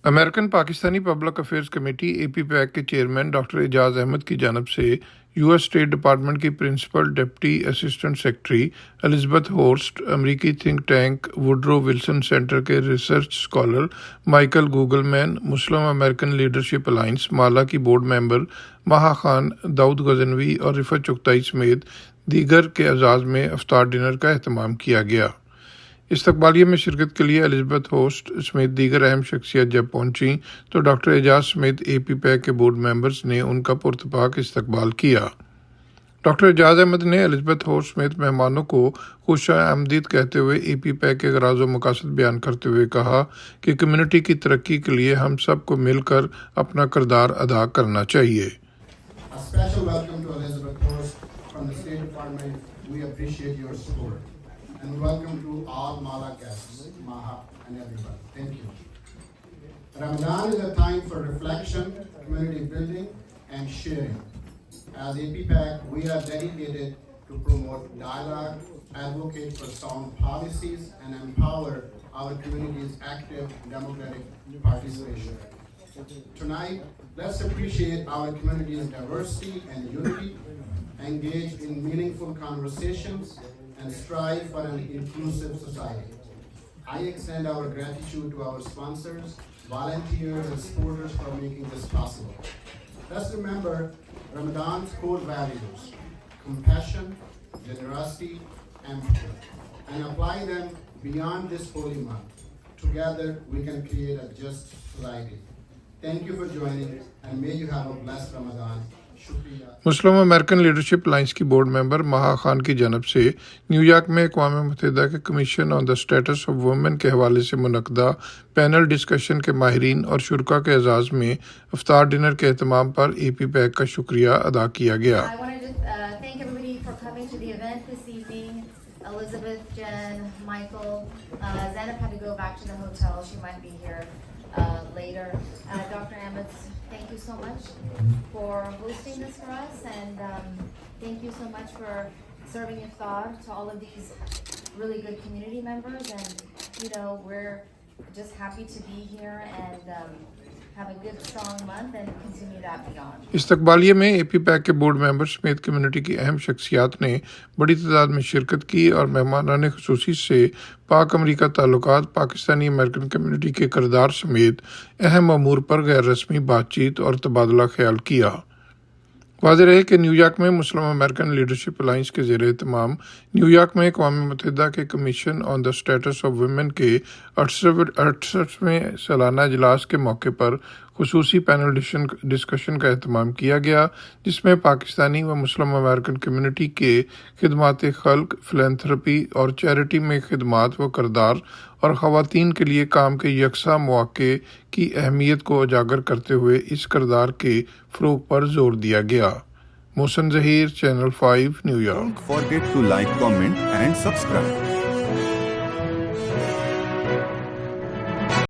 American Pakistani public affairs committee APPAC के chairman doctor Ejaz Ahmed की जानब से US स्टेट डिपार्टमेंट की principal deputy assistant secretary Elizabeth Horst, अमरीकी think tank Woodrow Wilson center के research scholar Michael Kugelman, Muslim American leadership alliance MALA की board member महा खान, दाऊद गजनवी और रिफत चुगताई समेत दीगर के एजाज में इफ्तार डिनर का अहतमाम किया गया। इस्तकबालिया में शिरकत के लिए एलिजाबेथ होस्ट समेत दीगर अहम शख्सियत जब पहुंची तो डॉक्टर एजाज समेत APPAC के बोर्ड मेंबर्स ने उनका पुरतपाक इस्तकबाल किया। डॉक्टर एजाज अहमद ने एलिजाबेथ होस्ट समेत मेहमानों को खुश आमदीद कहते हुए APPAC के गराज व मकासद बयान करते हुए कहा कि कम्युनिटी की तरक्की के लिए हम सब को मिलकर अपना किरदार अदा करना चाहिए। And welcome to all Mala guests, Maha and everyone. Thank you. Ramadan is a time for reflection, community building, and sharing. As APPAC, we are dedicated to promote dialogue, advocate for sound policies, and empower our community's active democratic participation. Tonight, let's appreciate our community's diversity and unity, engage in meaningful conversations, and strive for an inclusive society. I extend our gratitude to our sponsors, volunteers, and supporters for making this possible. Let's remember Ramadan's core values: compassion, generosity, empathy, and apply them beyond this holy month. Together, we can create a just society. Thank you for joining, and may you have a blessed Ramadan. Muslim American leadership alliance की board member महा खान की जानब से New York में अक़वाम मुत्तहिदा के commission on the status of women के हवाले से मुनक़दा पैनल डिस्कशन के माहिरीन और शुरका के एजाज़ में इफ्तार डिनर के एहतमाम पर APPAC का शुक्रिया अदा किया गया। Elizabeth, Jen, Michael, Zainab had to go back to the hotel. She might be here later. Dr. Ahmed, thank you so much for hosting this for us, and thank you so much for serving Iftar to all of these really good community members. And we're just happy to be here and have a good strong month and continue that beyond. इस्तकबालिया में APPAC के board members समेत community की अहम शख्सियात ने बड़ी तादाद में शिरकत की और मेहमानाने खुसूसी से पाक अमरीका ताल्लुकात, पाकिस्तानी अमेरिकन कम्युनिटी के किरदार समेत अहम अमूर पर गैर रस्मी बातचीत और तबादला ख्याल किया। वाज़ेह रहे कि न्यूयॉर्क में मुस्लिम अमेरिकन लीडरशिप अलायंस के ज़ेर एहतमाम न्यूयॉर्क में अक़वाम मुत्तहिदा के commission on the status of women के 68वें सालाना इजलास के मौके पर खुसूसी पैनल डिस्कशन का एहतमाम किया गया, जिसमें पाकिस्तानी व मुस्लिम अमेरिकन कम्युनिटी के खिदमात खल्क, फिलैंथ्रपी और चैरिटी में खिदमात व किरदार और ख़वातीन के लिए काम के यकसा मौक़े की अहमियत को उजागर करते हुए इस किरदार के फ़रोग़ पर जोर दिया गया। Mohsin Zaheer, channel 5, New York. Don't forget to like, comment and subscribe.